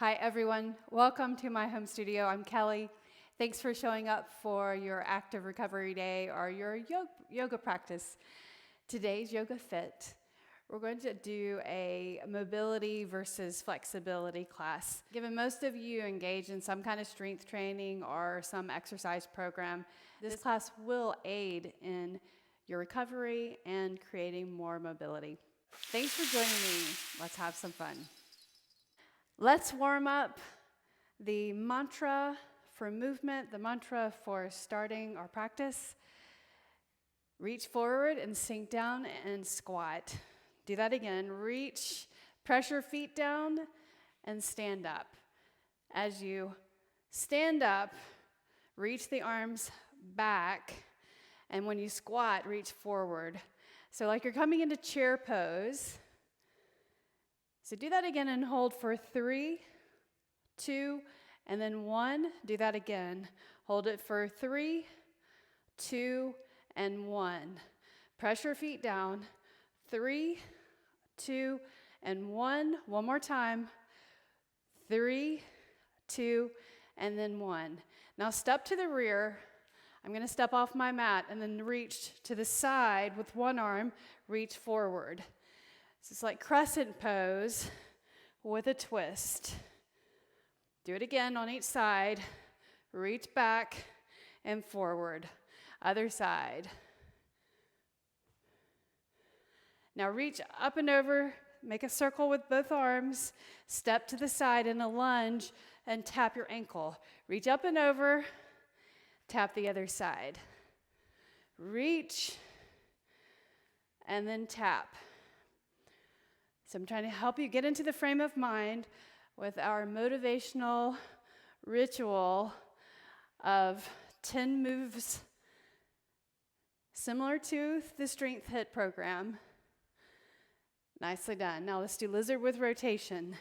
Hi, everyone. Welcome to my home studio. I'm Kelly. Thanks for showing up for your active recovery day or your yoga practice. Today's Yoga Fit. We're going to do a mobility versus flexibility class. Given most of you engage in some kind of strength training or some exercise program, this class will aid in your recovery and creating more mobility. Thanks for joining me. Let's have some fun. Let's warm up. The mantra for movement, the mantra for starting our practice. Reach forward and sink down and squat. Do that again. Reach, pressure feet down, and stand up. As you stand up, reach the arms back, and when you squat, reach forward. So like you're coming into chair pose. So do that again and hold for 3, 2, and then 1. Do that again. Hold it for 3, 2, and 1. Pressure feet down. 3, 2, and 1. One more time. 3, 2, and then 1. Now step to the rear. I'm going to step off my mat and then reach to the side with one arm. Reach forward. So it's like crescent pose with a twist. Do it again on each side. Reach back and forward. Other side. Now reach up and over. Make a circle with both arms. Step to the side in a lunge and tap your ankle. Reach up and over. Tap the other side. Reach and then tap. So I'm trying to help you get into the frame of mind with our motivational ritual of 10 moves similar to the Strength Hit program. Nicely done. Now let's do lizard with rotation.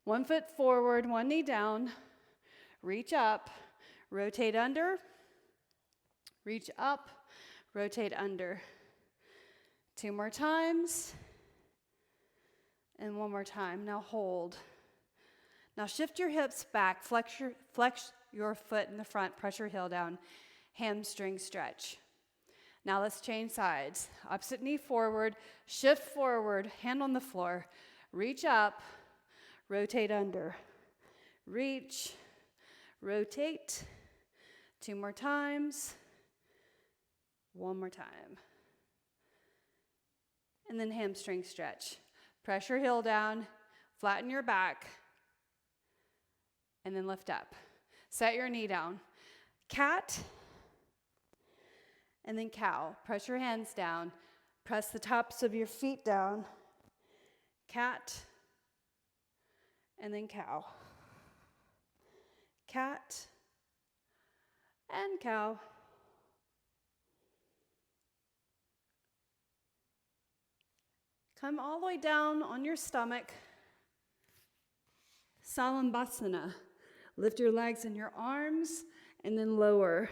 1 foot forward, 1 knee down. Reach up, rotate under. Reach up, rotate under. 2 more times. And 1 more time. Now hold. Now shift your hips back. Flex your foot in the front. Press your heel down. Hamstring stretch. Now let's change sides. Opposite knee forward. Shift forward. Hand on the floor. Reach up. Rotate under. Reach. Rotate. 2 more times. 1 more time. And then hamstring stretch. Press your heel down, flatten your back, and then lift up. Set your knee down. Cat, and then cow. Press your hands down. Press the tops of your feet down. Cat, and then cow. Cat, and cow. Come all the way down on your stomach. Salambhasana. Lift your legs and your arms, and then lower.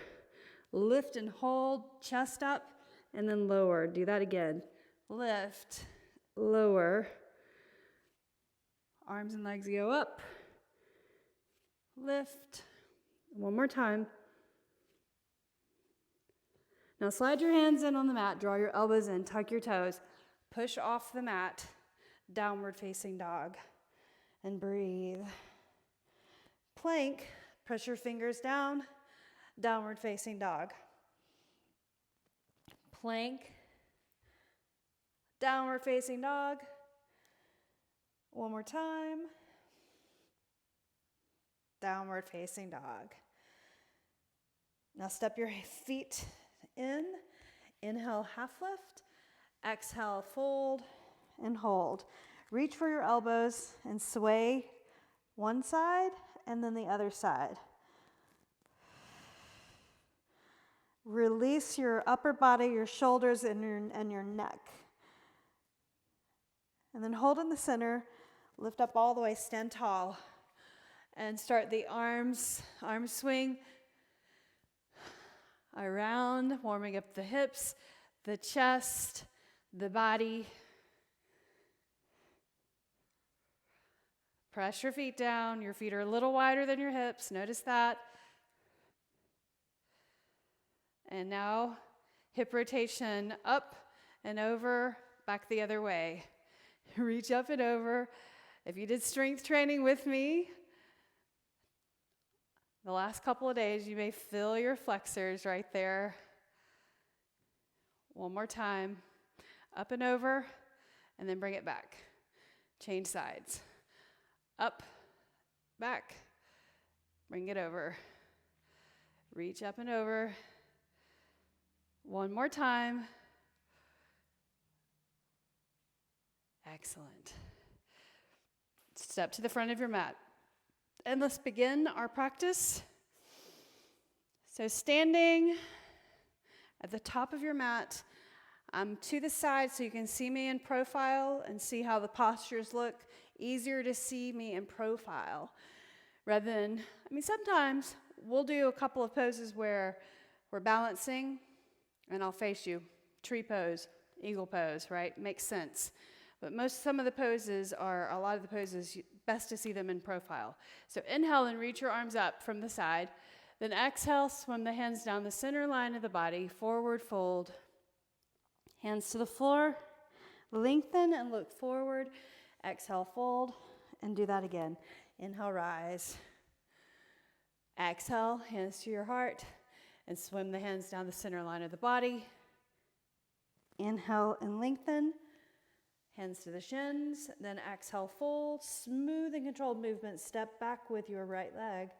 Lift and hold, chest up, and then lower. Do that again. Lift, lower. Arms and legs go up. Lift. 1 more time. Now slide your hands in on the mat. Draw your elbows in. Tuck your toes. Push off the mat, downward facing dog, and breathe. Plank, press your fingers down, downward facing dog. Plank, downward facing dog. 1 more time. Downward facing dog. Now step your feet in. Inhale, half lift. Exhale, fold and hold. Reach for your elbows and sway one side and then the other side. Release your upper body, your shoulders, and your neck. And then hold in the center. Lift up all the way, stand tall. And start the arm swing around, warming up the hips, the chest, the body. Press your feet down. Your feet are a little wider than your hips. Notice that. And now, hip rotation up and over, back the other way. Reach up and over. If you did strength training with me the last couple of days, you may feel your flexors right there. One more time. Up and over, and then bring it back. Change sides. Up, back, bring it over. Reach up and over. One more time. Excellent. Step to the front of your mat. And let's begin our practice. So standing at the top of your mat, I'm to the side so you can see me in profile and see how the postures look. Easier to see me in profile rather than, sometimes we'll do a couple of poses where we're balancing and I'll face you. Tree pose, eagle pose, right? Makes sense. But some of the poses are, a lot of the poses, best to see them in profile. So inhale and reach your arms up from the side. Then exhale, swim the hands down the center line of the body, forward fold. Hands to the floor, lengthen and look forward. Exhale, fold, and do that again. Inhale, rise. Exhale, hands to your heart, and swim the hands down the center line of the body. Inhale and lengthen. Hands to the shins, then exhale, fold. Smooth and controlled movement. Step back with your right leg.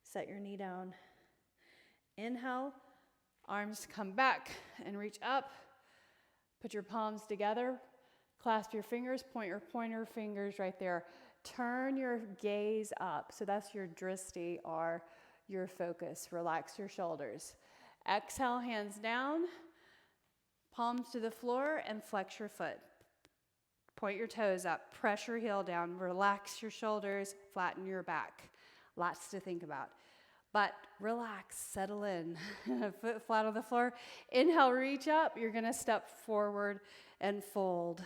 Set your knee down. Inhale, arms come back and reach up. Put your palms together. Clasp your fingers, point your pointer fingers right there. Turn your gaze up. So that's your drishti, or your focus. Relax your shoulders. Exhale, hands down. Palms to the floor and flex your foot. Point your toes up. Press your heel down. Relax your shoulders. Flatten your back. Lots to think about. But relax, settle in. Foot flat on the floor. Inhale, reach up. You're going to step forward and fold.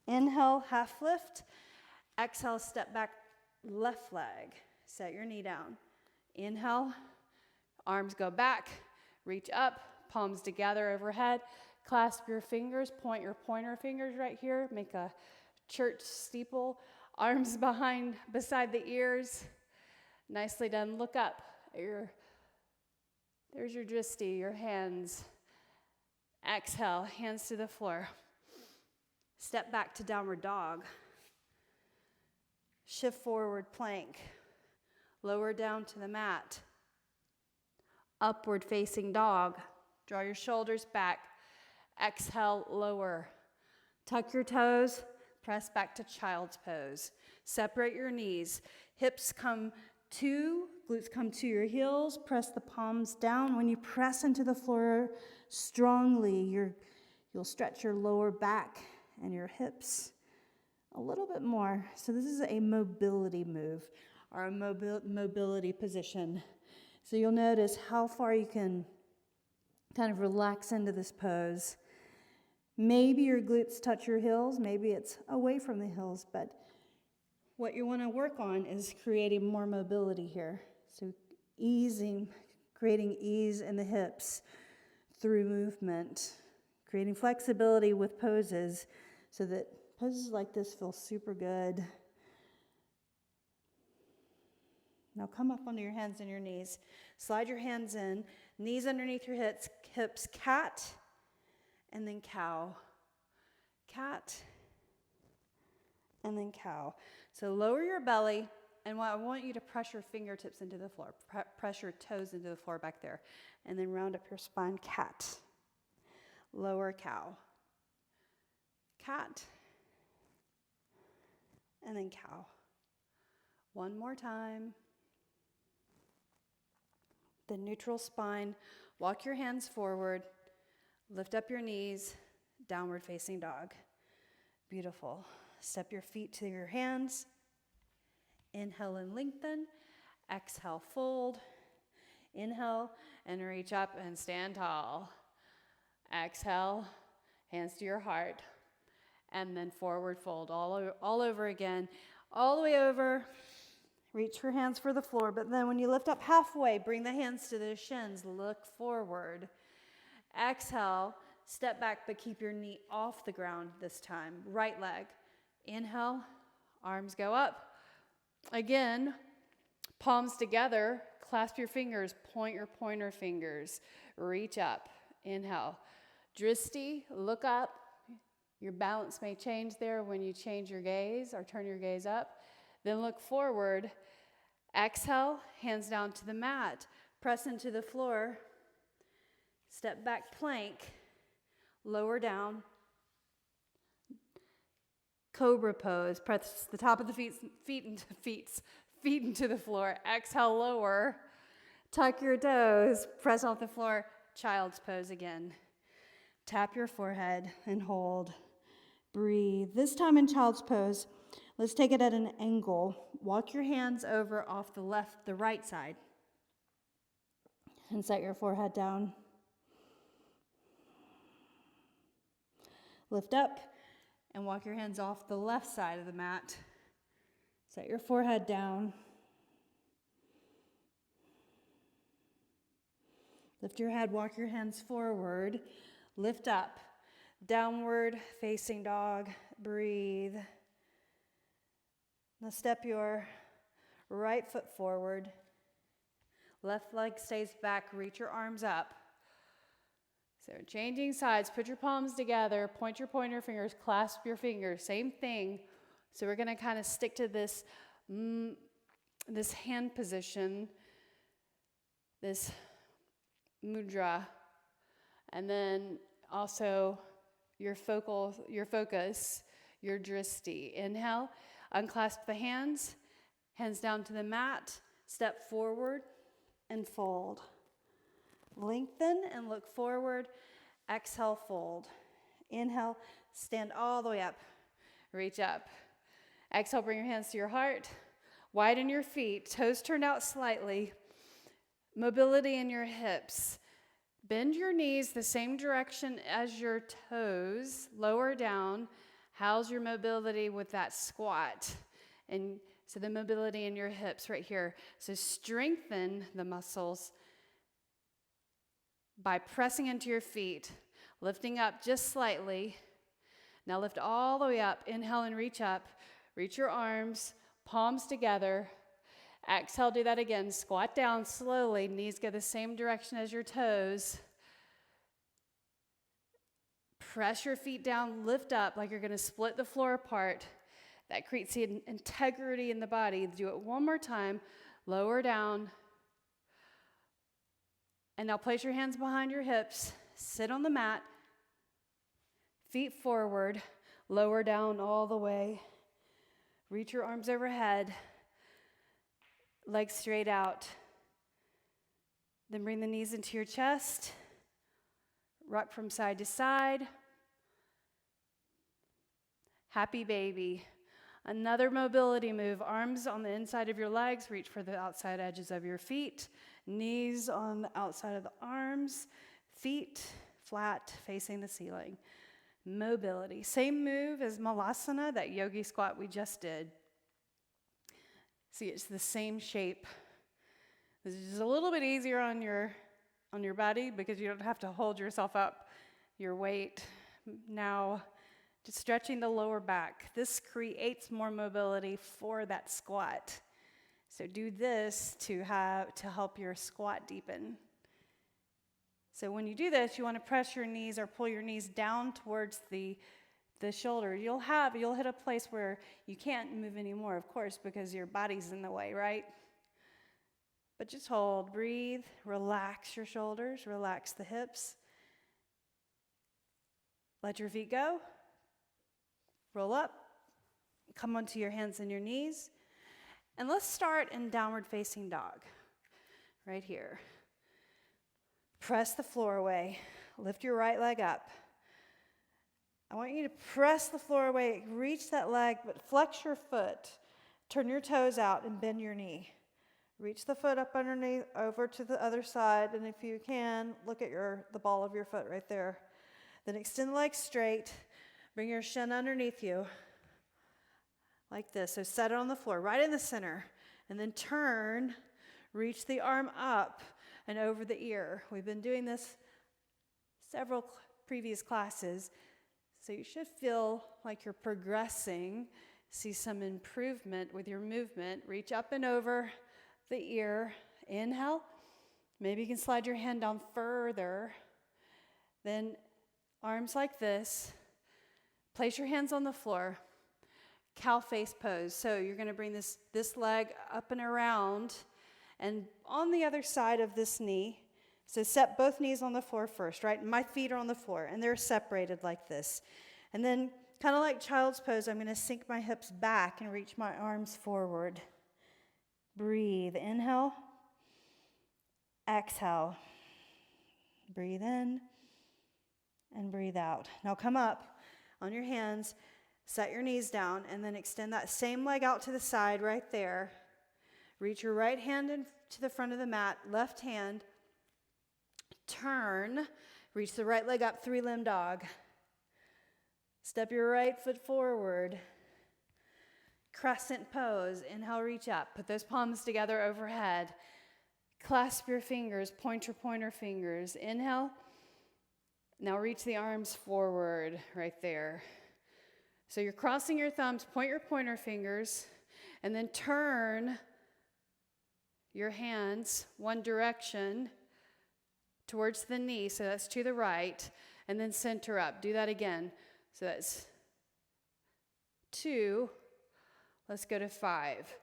Inhale, half lift. Exhale, step back, left leg. Set your knee down. Inhale, arms go back. Reach up, palms together overhead. Clasp your fingers, point your pointer fingers right here. Make a church steeple. Arms beside the ears. Nicely done. Look up. There's your drishti, your hands. Exhale, hands to the floor. Step back to downward dog. Shift forward plank. Lower down to the mat. Upward facing dog. Draw your shoulders back. Exhale, lower. Tuck your toes. Press back to child's pose. Separate your knees. Hips come to, glutes come to your heels. Press the palms down. When you press into the floor strongly, you'll stretch your lower back and your hips a little bit more. So this is a mobility move, or a mobility position. So you'll notice how far you can kind of relax into this pose. Maybe your glutes touch your heels, maybe it's away from the heels, but what you want to work on is creating more mobility here. So creating ease in the hips through movement, creating flexibility with poses so that poses like this feel super good. Now come up onto your hands and your knees. Slide your hands in, knees underneath your hips, cat, and then cow. Cat, and then cow. So lower your belly, and I want you to press your fingertips into the floor. Press your toes into the floor back there. And then round up your spine, cat. Lower cow. Cat, and then cow. One more time. The neutral spine. Walk your hands forward. Lift up your knees. Downward facing dog. Beautiful. Step your feet to your hands. Inhale and lengthen. Exhale, fold. Inhale and reach up and stand tall. Exhale, hands to your heart. And then forward fold all over again. all the way over. Reach your hands for the floor, but then when you lift up halfway, bring the hands to the shins, look forward. Exhale, step back, but keep your knee off the ground this time. Right leg. Inhale, arms go up. Again, palms together, clasp your fingers, point your pointer fingers, reach up. Inhale. Dristi, look up. Your balance may change there when you change your gaze or turn your gaze up. Then look forward. Exhale, hands down to the mat. Press into the floor. Step back, plank. Lower down. Cobra pose. Press the top of the feet into the floor. Exhale, lower. Tuck your toes. Press off the floor. Child's pose again. Tap your forehead and hold. Breathe. This time in child's pose, let's take it at an angle. Walk your hands over off the right side. And set your forehead down. Lift up and walk your hands off the left side of the mat. Set your forehead down. Lift your head, walk your hands forward. Lift up. Downward facing dog. Breathe. Now step your right foot forward. Left leg stays back. Reach your arms up. So changing sides. Put your palms together. Point your pointer fingers. Clasp your fingers. Same thing. So we're going to kind of stick to this, this hand position, this mudra, and then also your focus, your dristi. Inhale, unclasp the hands, hands down to the mat, step forward and fold. Lengthen and look forward. Exhale, fold. Inhale, stand all the way up. Reach up. Exhale, bring your hands to your heart. Widen your feet, toes turned out slightly. Mobility in your hips. Bend your knees the same direction as your toes. Lower down. How's your mobility with that squat? And so the mobility in your hips right here. So strengthen the muscles by pressing into your feet, lifting up just slightly. Now lift all the way up. Inhale and reach up. Reach your arms, palms together. Exhale, do that again. Squat down slowly. Knees go the same direction as your toes. Press your feet down, lift up like you're going to split the floor apart. That creates the integrity in the body. Do it one more time. Lower down. And now place your hands behind your hips. Sit on the mat. Feet forward. Lower down all the way. Reach your arms overhead. Legs straight out. Then bring the knees into your chest. Rock from side to side. Happy baby. Another mobility move. Arms on the inside of your legs. Reach for the outside edges of your feet. Knees on the outside of the arms. Feet flat facing the ceiling. Mobility. Same move as Malasana, that yogi squat we just did. See, it's the same shape. This is just a little bit easier on your body because you don't have to hold yourself up, your weight. Now, just stretching the lower back. This creates more mobility for that squat. So do this to help your squat deepen. So when you do this, you want to press your knees or pull your knees down towards the shoulder. You'll hit a place where you can't move anymore, of course, because your body's in the way, right? But just hold, breathe, relax your shoulders, relax the hips. Let your feet go. Roll up. Come onto your hands and your knees. And let's start in downward facing dog. Right here. Press the floor away. Lift your right leg up. I want you to press the floor away. Reach that leg, but flex your foot. Turn your toes out and bend your knee. Reach the foot up underneath, over to the other side, and if you can, look at the ball of your foot right there. Then extend the leg straight. Bring your shin underneath you. like this. So set it on the floor, right in the center. And then turn, reach the arm up and over the ear. We've been doing this several previous classes, so you should feel like you're progressing, see some improvement with your movement. Reach up and over the ear. Inhale. Maybe you can slide your hand down further. Then arms like this. Place your hands on the floor. Cow face pose. So you're going to bring this leg up and around and on the other side of this knee. So set both knees on the floor first, right? My feet are on the floor and they're separated like this. And then kind of like child's pose, I'm going to sink my hips back and reach my arms forward. Breathe. Inhale. Exhale. Breathe in and breathe out. Now come up on your hands, set your knees down, and then extend that same leg out to the side right there. Reach your right hand to the front of the mat, left hand. Turn, reach the right leg up, three-limb dog. Step your right foot forward. Crescent pose. Inhale, reach up. Put those palms together overhead. Clasp your fingers, point your pointer fingers. Inhale. Now reach the arms forward right there. So you're crossing your thumbs, point your pointer fingers, and then turn your hands one direction towards the knee, so that's to the right, and then center up. Do that again. So that's 2. Let's go to 5.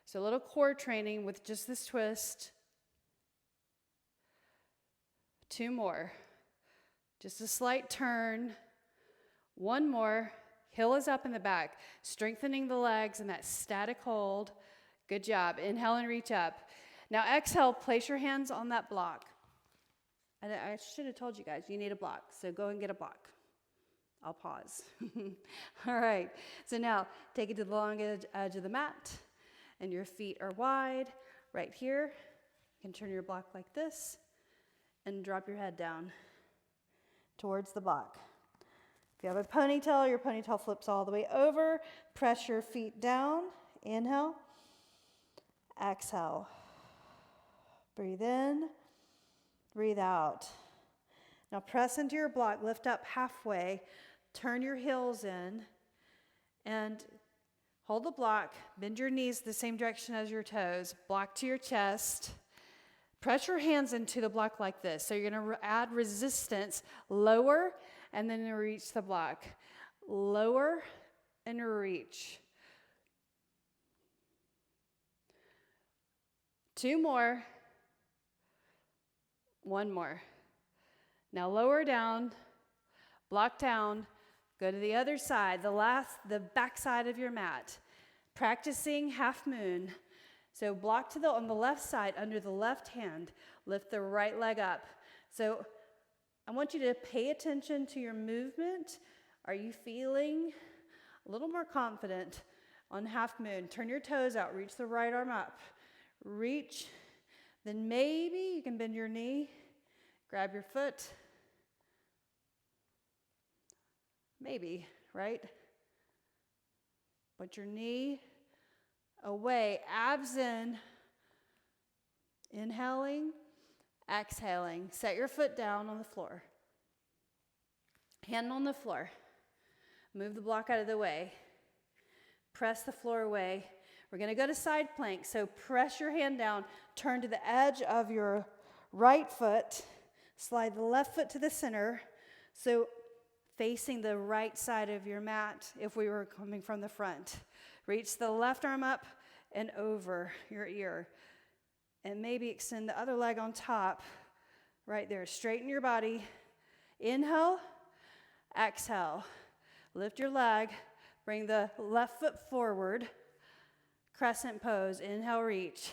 So a little core training with just this twist. 2 more. Just a slight turn. 1 more. Heel is up in the back. Strengthening the legs in that static hold. Good job. Inhale and reach up. Now exhale, place your hands on that block. And I should have told you guys, you need a block. So go and get a block. I'll pause. All right. So now take it to the long edge of the mat. And your feet are wide. Right here. You can turn your block like this. And drop your head down towards the block. If you have a ponytail, your ponytail flips all the way over. Press your feet down. Inhale. Exhale. Breathe in. Breathe out. Now press into your block. Lift up halfway. Turn your heels in. And hold the block. Bend your knees the same direction as your toes. Block to your chest. Press your hands into the block like this. So you're going to add resistance. Lower and then reach the block. Lower and reach. 2 more. 1 more. Now lower down, block down, go to the other side, the back side of your mat. Practicing half moon. So block on the left side under the left hand. Lift the right leg up. So I want you to pay attention to your movement. Are you feeling a little more confident on half moon? Turn your toes out. Reach the right arm up. Reach. Then maybe you can bend your knee. Grab your foot. Maybe, right? Put your knee away. Abs in. Inhaling. Exhaling. Set your foot down on the floor. Hand on the floor. Move the block out of the way. Press the floor away. We're going to go to side plank. So press your hand down. Turn to the edge of your right foot. Slide the left foot to the center. So facing the right side of your mat if we were coming from the front. Reach the left arm up and over your ear. And maybe extend the other leg on top. Right there. Straighten your body. Inhale. Exhale. Lift your leg. Bring the left foot forward. Crescent pose. Inhale, reach.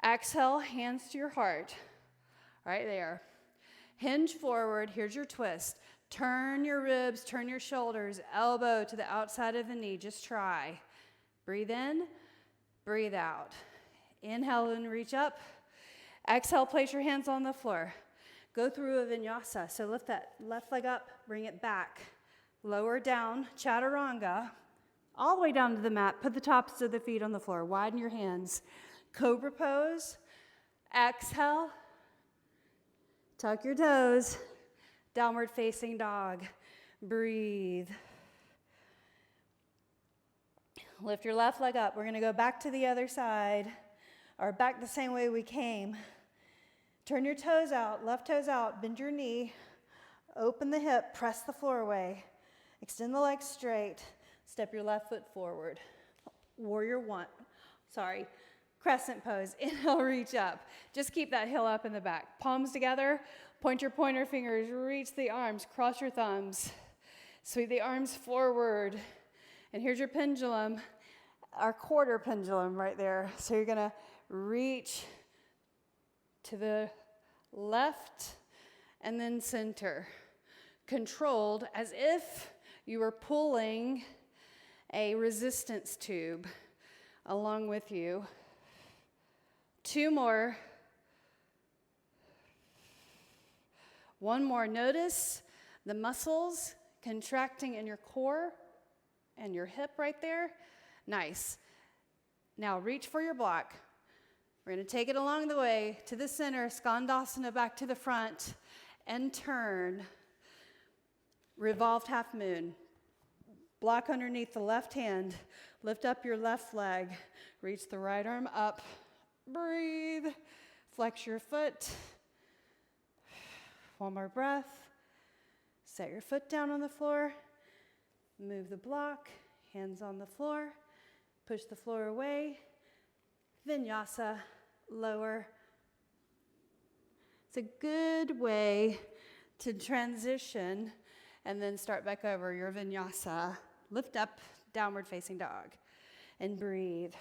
Exhale, hands to your heart. Right there. Hinge forward. Here's your twist. Turn your ribs, turn your shoulders, elbow to the outside of the knee. Just try. Breathe in, breathe out. Inhale and reach up. Exhale, place your hands on the floor. Go through a vinyasa. So lift that left leg up, bring it back. Lower down, chaturanga. all the way down to the mat. Put the tops of the feet on the floor. Widen your hands. Cobra pose. Exhale. Tuck your toes. Downward facing dog. Breathe. Lift your left leg up. We're going to go back to the other side, or back the same way we came. Turn your toes out, left toes out, bend your knee, open the hip, press the floor away. Extend the legs straight, step your left foot forward. Warrior one, crescent pose. Inhale, reach up. Just keep that heel up in the back. Palms together, point your pointer fingers, reach the arms, cross your thumbs. Sweep the arms forward. And here's your pendulum, our quarter pendulum right there. So you're gonna reach to the left and then center. Controlled, as if you were pulling a resistance tube along with you. 2 more. 1 more. Notice the muscles contracting in your core and your hip right there. Nice. Now reach for your block. We're going to take it along the way to the center, Skandasana back to the front, and turn. Revolved half moon. Block underneath the left hand. Lift up your left leg. Reach the right arm up. Breathe. Flex your foot. 1 more breath. Set your foot down on the floor. Move the block. Hands on the floor. Push the floor away. Vinyasa, lower. It's a good way to transition and then start back over your vinyasa. Lift up, downward facing dog, and breathe.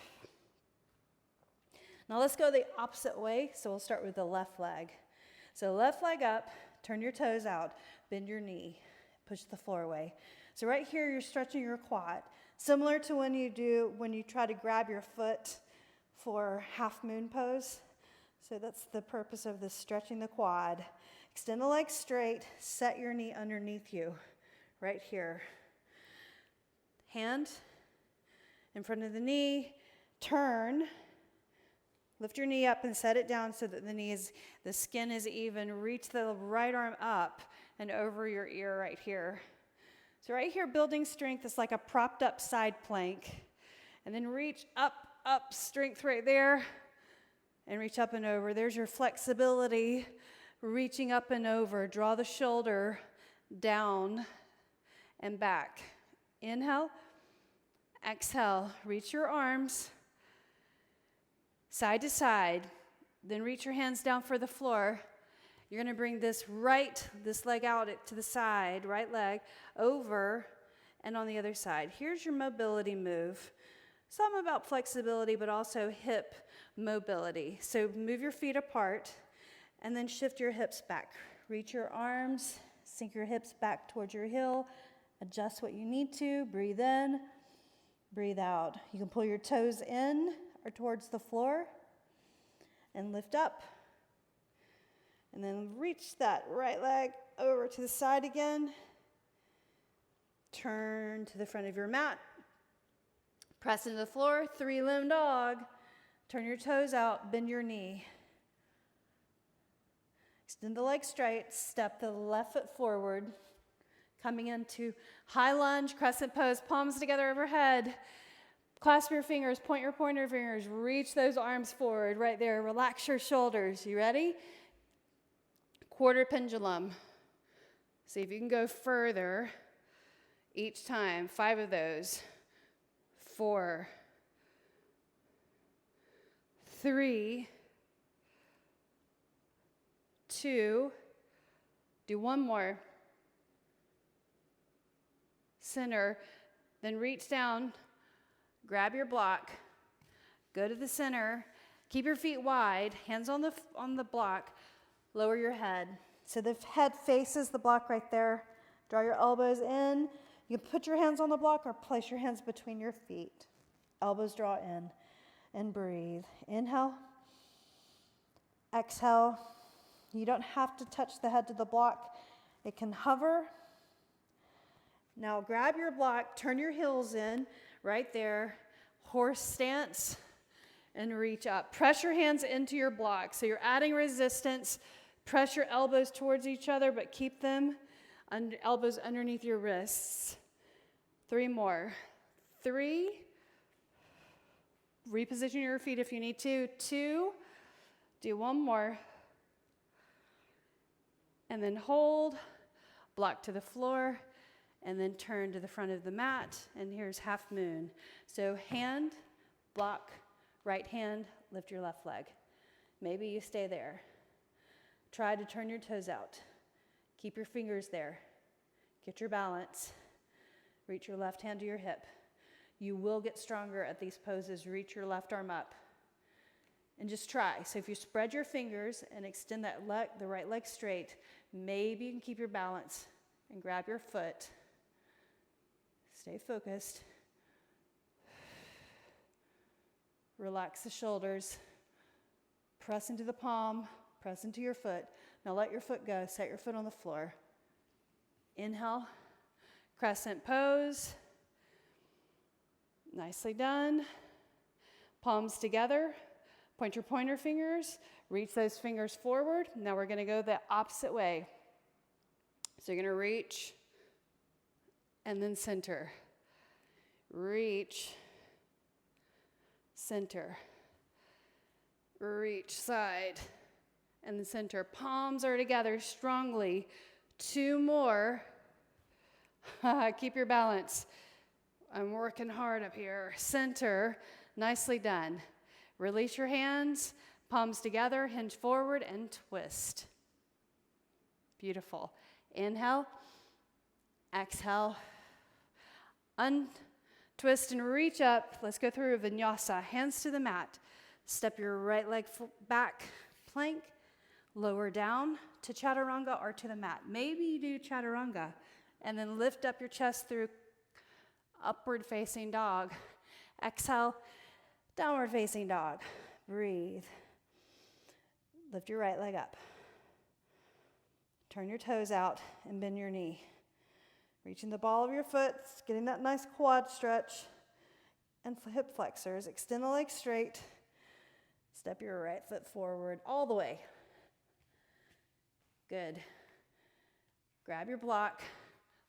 Now let's go the opposite way. So we'll start with the left leg. So left leg up, turn your toes out, bend your knee, push the floor away. So right here, you're stretching your quad. Similar to when you try to grab your foot for half moon pose. So that's the purpose of this, stretching the quad. Extend the legs straight, set your knee underneath you, right here. Hand in front of the knee, turn, lift your knee up and set it down so that the skin is even. Reach the right arm up and over your ear right here. So right here, building strength is like a propped up side plank. And then reach up, strength right there, and reach up and over. There's your flexibility, reaching up and over. Draw the shoulder down and back. Inhale, exhale, reach your arms side to side, then reach your hands down for the floor. You're gonna bring this leg out to the side, right leg, over and on the other side. Here's your mobility move. Some about flexibility, but also hip mobility. So move your feet apart and then shift your hips back. Reach your arms, sink your hips back towards your heel, adjust what you need to, breathe in, breathe out. You can pull your toes in or towards the floor and lift up. And then reach that right leg over to the side again. Turn to the front of your mat. Press into the floor, 3-limb dog. Turn your toes out, bend your knee. Extend the leg straight, step the left foot forward. Coming into high lunge, crescent pose, palms together overhead. Clasp your fingers, point your pointer fingers, reach those arms forward right there. Relax your shoulders. You ready? Quarter pendulum. See if you can go further each time. 5 of those. 4, 3, 2, do 1 more. Center, then reach down, grab your block, go to the center, keep your feet wide, hands on the block, lower your head. So the head faces the block right there. Draw your elbows in. You can put your hands on the block or place your hands between your feet. Elbows draw in and breathe. Inhale. Exhale. You don't have to touch the head to the block. It can hover. Now grab your block, turn your heels in, right there, horse stance, and reach up. Press your hands into your block. So you're adding resistance. Press your elbows towards each other, but keep them elbows underneath your wrists. 3 more. 3. Reposition your feet if you need to. 2. Do 1 more. And then hold, block to the floor, and then turn to the front of the mat. And here's half moon. So hand, block, right hand, lift your left leg. Maybe you stay there. Try to turn your toes out. Keep your fingers there. Get your balance. Reach your left hand to your hip. You will get stronger at these poses. Reach your left arm up. And just try. So if you spread your fingers and extend that the right leg straight, maybe you can keep your balance and grab your foot. Stay focused. Relax the shoulders. Press into the palm. Press into your foot. Now let your foot go. Set your foot on the floor. Inhale. Crescent pose. Nicely done. Palms together. Point your pointer fingers. Reach those fingers forward. Now we're going to go the opposite way. So you're going to reach and then center. Reach, center. Reach, side, and then center. Palms are together strongly. 2 more. Keep your balance. I'm working hard up here. Center. Nicely done. Release your hands, palms together, hinge forward, and twist. Beautiful. Inhale. Exhale. Untwist and reach up. Let's go through a vinyasa. Hands to the mat. Step your right leg back, plank. Lower down to chaturanga or to the mat. Maybe you do chaturanga. And then lift up your chest through upward facing dog. Exhale. Downward facing dog. Breathe. Lift your right leg up. Turn your toes out and bend your knee. Reaching the ball of your foot, getting that nice quad stretch. And hip flexors. Extend the leg straight. Step your right foot forward all the way. Good. Grab your block.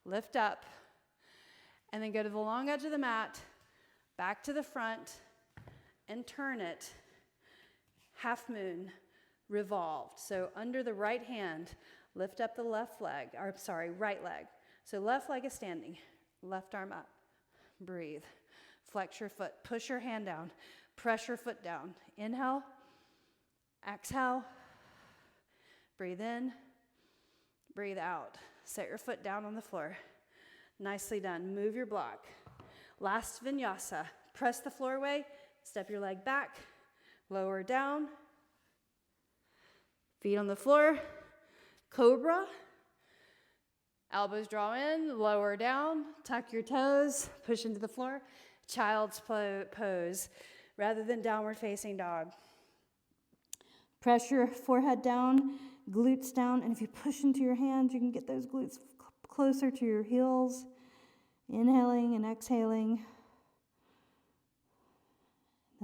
Lift up. And then go to the long edge of the mat. Back to the front. And turn it, half moon, revolved. So under the right hand, lift up the right leg. So left leg is standing, left arm up. Breathe. Flex your foot, push your hand down, press your foot down. Inhale, exhale, breathe in, breathe out. Set your foot down on the floor. Nicely done. Move your block. Last vinyasa. Press the floor away. Step your leg back, lower down, feet on the floor, cobra, elbows draw in, lower down, tuck your toes, push into the floor, child's pose, rather than downward facing dog. Press your forehead down, glutes down, and if you push into your hands, you can get those glutes closer to your heels, inhaling and exhaling.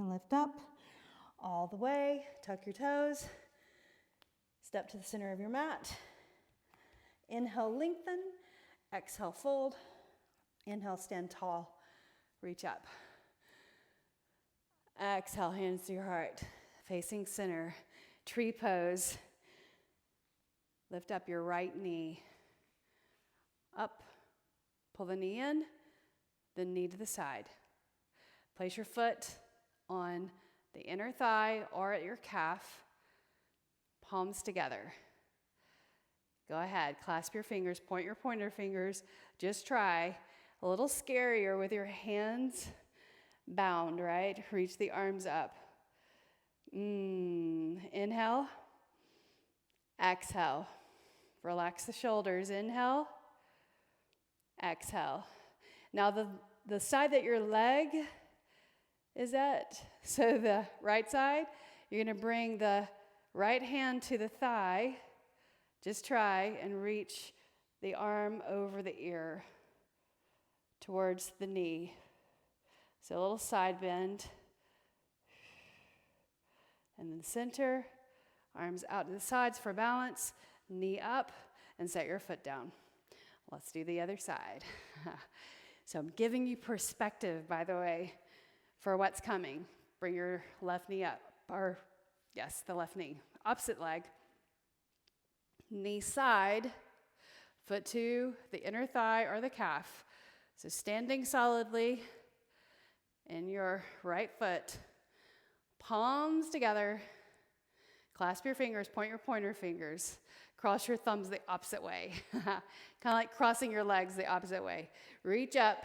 And lift up all the way. Tuck your toes. Step to the center of your mat. Inhale, lengthen. Exhale, fold. Inhale, stand tall. Reach up. Exhale, hands to your heart. Facing center. Tree pose. Lift up your right knee. Up. Pull the knee in. The knee to the side. Place your foot on the inner thigh or at your calf, palms together. Go ahead, clasp your fingers, point your pointer fingers. Just try. A little scarier with your hands bound, right? Reach the arms up. Inhale. Exhale. Relax the shoulders. Inhale. Exhale. Now the side that your leg is at, so the right side, you're going to bring the right hand to the thigh. Just try and reach the arm over the ear towards the knee. So a little side bend. And then center, arms out to the sides for balance, knee up, and set your foot down. Let's do the other side. So I'm giving you perspective, by the way, for what's coming. Bring your left knee up, or yes, the left knee. Opposite leg. Knee side, foot to the inner thigh or the calf. So standing solidly in your right foot, palms together, clasp your fingers, point your pointer fingers, cross your thumbs the opposite way. Kind of like crossing your legs the opposite way. Reach up,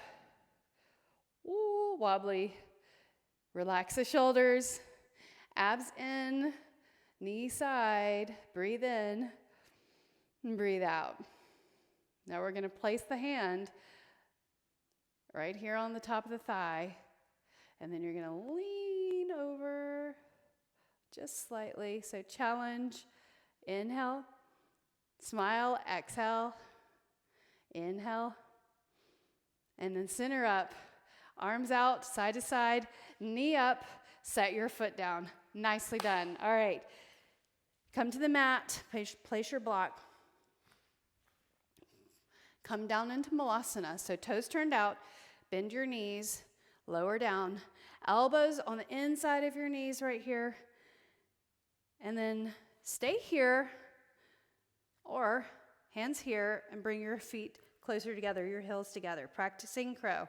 ooh, wobbly. Relax the shoulders, abs in, knee side, breathe in, and breathe out. Now we're going to place the hand right here on the top of the thigh, and then you're going to lean over just slightly. So challenge, inhale, smile, exhale, inhale, and then center up, arms out, side to side, knee up, set your foot down. Nicely done. All right, come to the mat, place your block. Come down into Malasana, so toes turned out, bend your knees, lower down, elbows on the inside of your knees right here, and then stay here, or hands here, and bring your feet closer together, your heels together, practicing crow.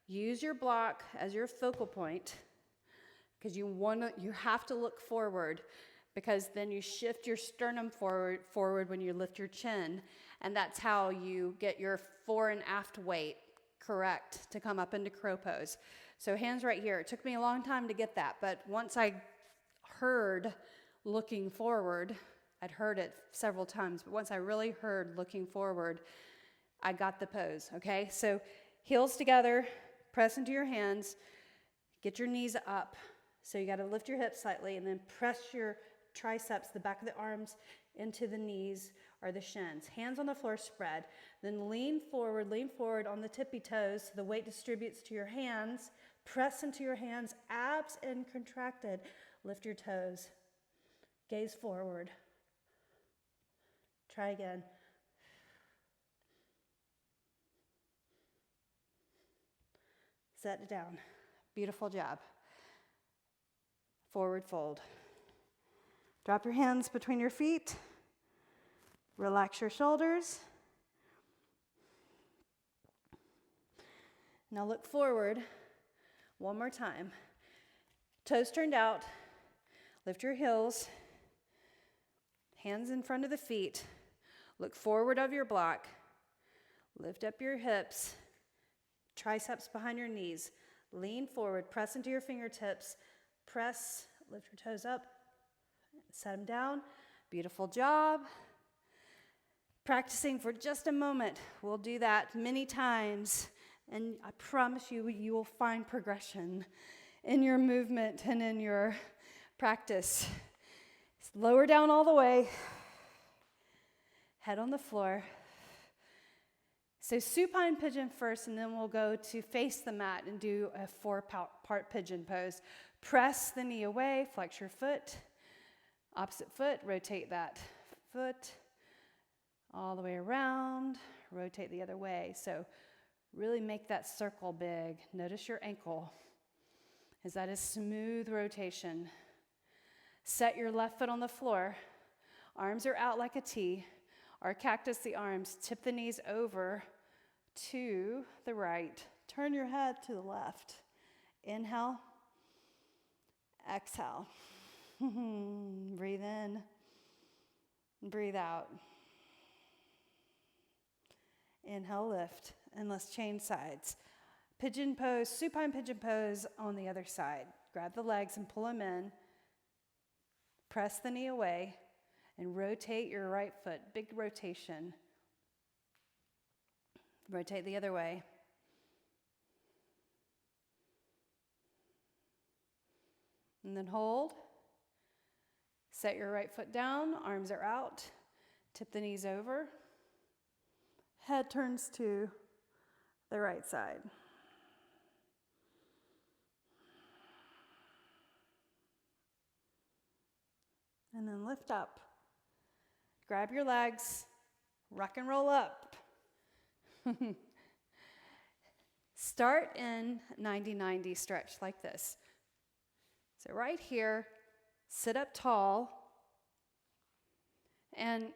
Use your block as your focal point, because you have to look forward, because then you shift your sternum forward when you lift your chin, and that's how you get your fore and aft weight correct to come up into crow pose. So hands right here. It took me a long time to get that, but once I heard looking forward, I'd heard it several times, but once I really heard looking forward, I got the pose, okay? So heels together, press into your hands, get your knees up. So you got to lift your hips slightly and then press your triceps, the back of the arms, into the knees or the shins. Hands on the floor, spread. Then lean forward on the tippy toes so the weight distributes to your hands. Press into your hands, abs in contracted. Lift your toes. Gaze forward. Try again. Set it down. Beautiful job. Forward fold. Drop your hands between your feet. Relax your shoulders. Now look forward one more time. Toes turned out. Lift your heels. Hands in front of the feet. Look forward of your block. Lift up your hips. Triceps behind your knees. Lean forward. Press into your fingertips. Press. Lift your toes up. Set them down. Beautiful job. Practicing for just a moment. We'll do that many times. And I promise you, you will find progression in your movement and in your practice. Lower down all the way. Head on the floor. So supine pigeon first, and then we'll go to face the mat and do a 4-part pigeon pose. Press the knee away, flex your foot. Opposite foot, rotate that foot all the way around. Rotate the other way. So really make that circle big. Notice your ankle. Is that a smooth rotation? Set your left foot on the floor. Arms are out like a T. Or cactus the arms. Tip the knees over to the right. Turn your head to the left. Inhale. Exhale. Breathe in. Breathe out. Inhale, lift. And let's change sides. Pigeon pose, supine pigeon pose on the other side. Grab the legs and pull them in. Press the knee away and rotate your right foot. Big rotation. Rotate the other way. And then hold. Set your right foot down. Arms are out. Tip the knees over. Head turns to the right side. and then lift up. Grab your legs, rock and roll up. Start in 90-90 stretch like this. So right here, sit up tall and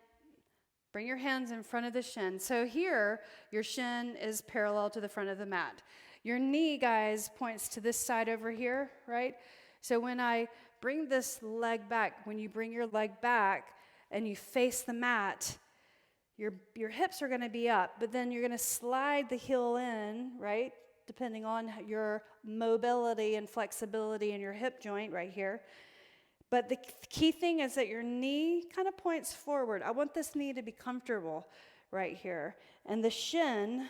bring your hands in front of the shin. So here, your shin is parallel to the front of the mat. Your knee, guys, points to this side over here, right? So when I bring this leg back, when you bring your leg back and you face the mat, your hips are going to be up, but then you're going to slide the heel in, right? Depending on your mobility and flexibility in your hip joint right here. But the key thing is that your knee kind of points forward. I want this knee to be comfortable right here. And the shin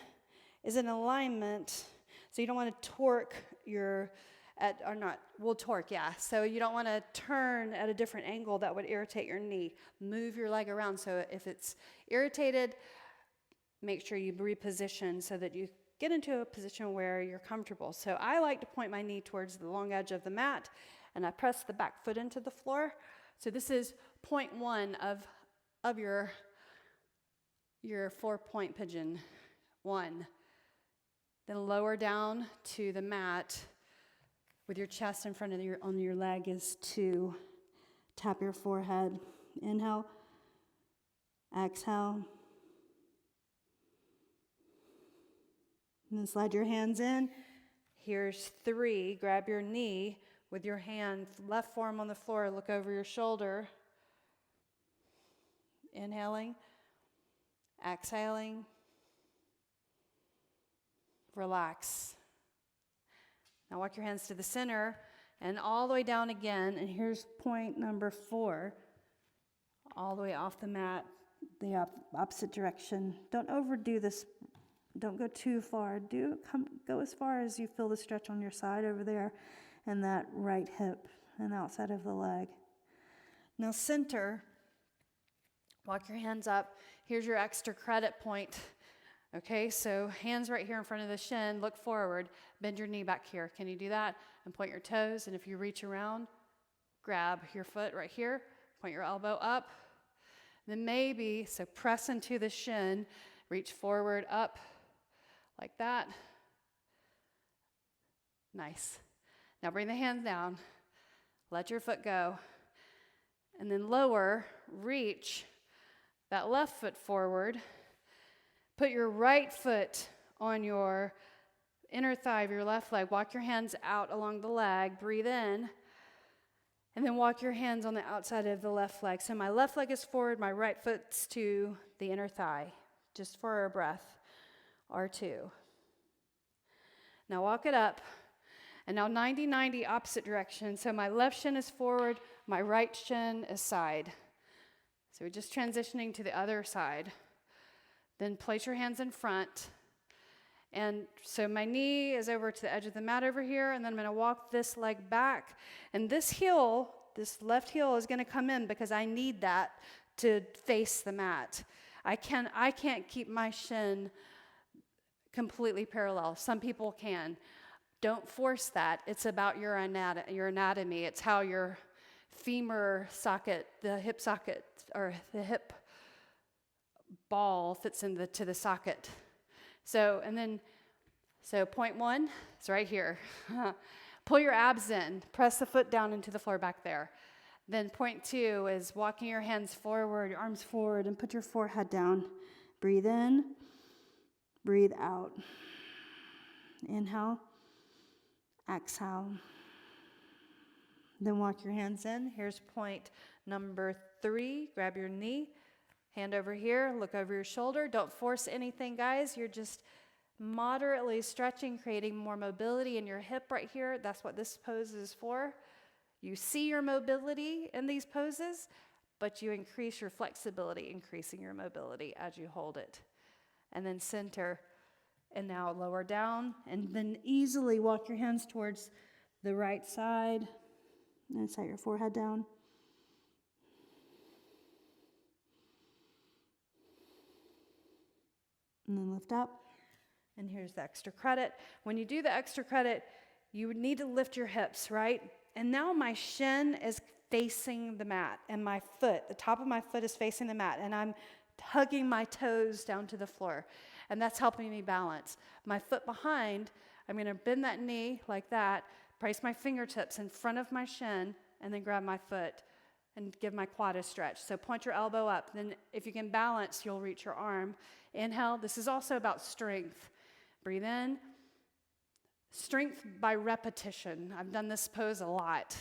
is in alignment, so you don't want to torque torque, yeah. So you don't want to turn at a different angle that would irritate your knee. Move your leg around, so if it's irritated, make sure you reposition so that you get into a position where you're comfortable. So I like to point my knee towards the long edge of the mat, and I press the back foot into the floor. So this is point one of your 4-point pigeon. 1. Then lower down to the mat with your chest in front of your leg is 2. Tap your forehead. Inhale. Exhale. And then slide your hands in. Here's 3. Grab your knee with your hand, left forearm on the floor. Look over your shoulder. Inhaling. Exhaling. Relax. Now walk your hands to the center and all the way down again. And here's point number 4. All the way off the mat, the opposite direction. Don't overdo this. Don't go too far. Go as far as you feel the stretch on your side over there and that right hip and outside of the leg. Now center. Walk your hands up. Here's your extra credit point. Okay, so hands right here in front of the shin, look forward, bend your knee back here. Can you do that? And point your toes, and if you reach around, grab your foot right here, point your elbow up. Then maybe, so press into the shin, reach forward, up, like that. Nice. Now bring the hands down, let your foot go, and then lower, reach that left foot forward. Put your right foot on your inner thigh of your left leg. Walk your hands out along the leg. Breathe in. And then walk your hands on the outside of the left leg. So my left leg is forward, my right foot's to the inner thigh. Just for our breath. R2. Now walk it up. And now 90-90 opposite direction. So my left shin is forward, my right shin is side. So we're just transitioning to the other side. Then place your hands in front. And so my knee is over to the edge of the mat over here, and then I'm going to walk this leg back. And this heel, this left heel is going to come in because I need that to face the mat. I can't keep my shin completely parallel. Some people can. Don't force that. It's about your anatomy. It's how your femur socket, the hip socket, or the hip ball fits into the socket. So point 1 is right here. Pull your abs in. Press the foot down into the floor back there. Then point 2 is walking your hands forward, your arms forward, and put your forehead down. Breathe in. Breathe out. Inhale. Exhale. Then walk your hands in. Here's point number 3. Grab your knee. Hand over here, look over your shoulder. Don't force anything, guys. You're just moderately stretching, creating more mobility in your hip right here. That's what this pose is for. You see your mobility in these poses, but you increase your flexibility, increasing your mobility as you hold it. And then center, and now lower down, and then easily walk your hands towards the right side, and set your forehead down. And then lift up. And here's the extra credit. When you do the extra credit, you would need to lift your hips, right? And now my shin is facing the mat, and my foot, the top of my foot is facing the mat, and I'm hugging my toes down to the floor, and that's helping me balance. My foot behind, I'm going to bend that knee like that, place my fingertips in front of my shin, and then grab my foot and give my quad a stretch. So point your elbow up. Then if you can balance, you'll reach your arm. Inhale. This is also about strength. Breathe in. Strength by repetition. I've done this pose a lot.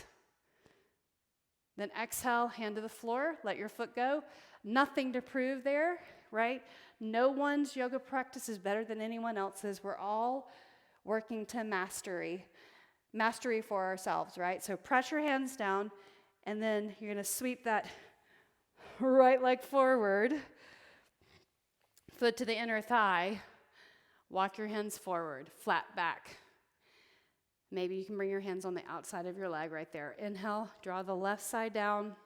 Then exhale, hand to the floor, let your foot go. Nothing to prove there, right? No one's yoga practice is better than anyone else's. We're all working to mastery for ourselves, right? So press your hands down, and then you're going to sweep that right leg forward, foot to the inner thigh, walk your hands forward, flat back. Maybe you can bring your hands on the outside of your leg right there. Inhale, draw the left side down.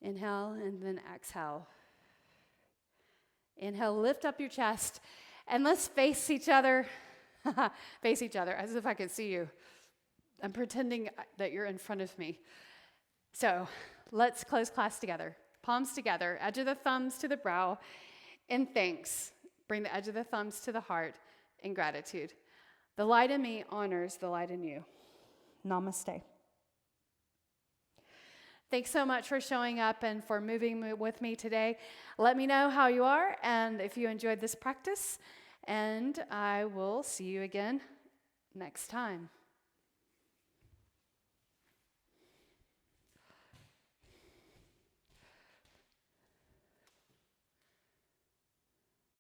Inhale, and then exhale. Inhale, lift up your chest, and let's face each other. Face each other, as if I could see you. I'm pretending that you're in front of me. So let's close class together. Palms together, edge of the thumbs to the brow. In thanks, bring the edge of the thumbs to the heart in gratitude. The light in me honors the light in you. Namaste. Thanks so much for showing up and for moving with me today. Let me know how you are and if you enjoyed this practice, and I will see you again next time.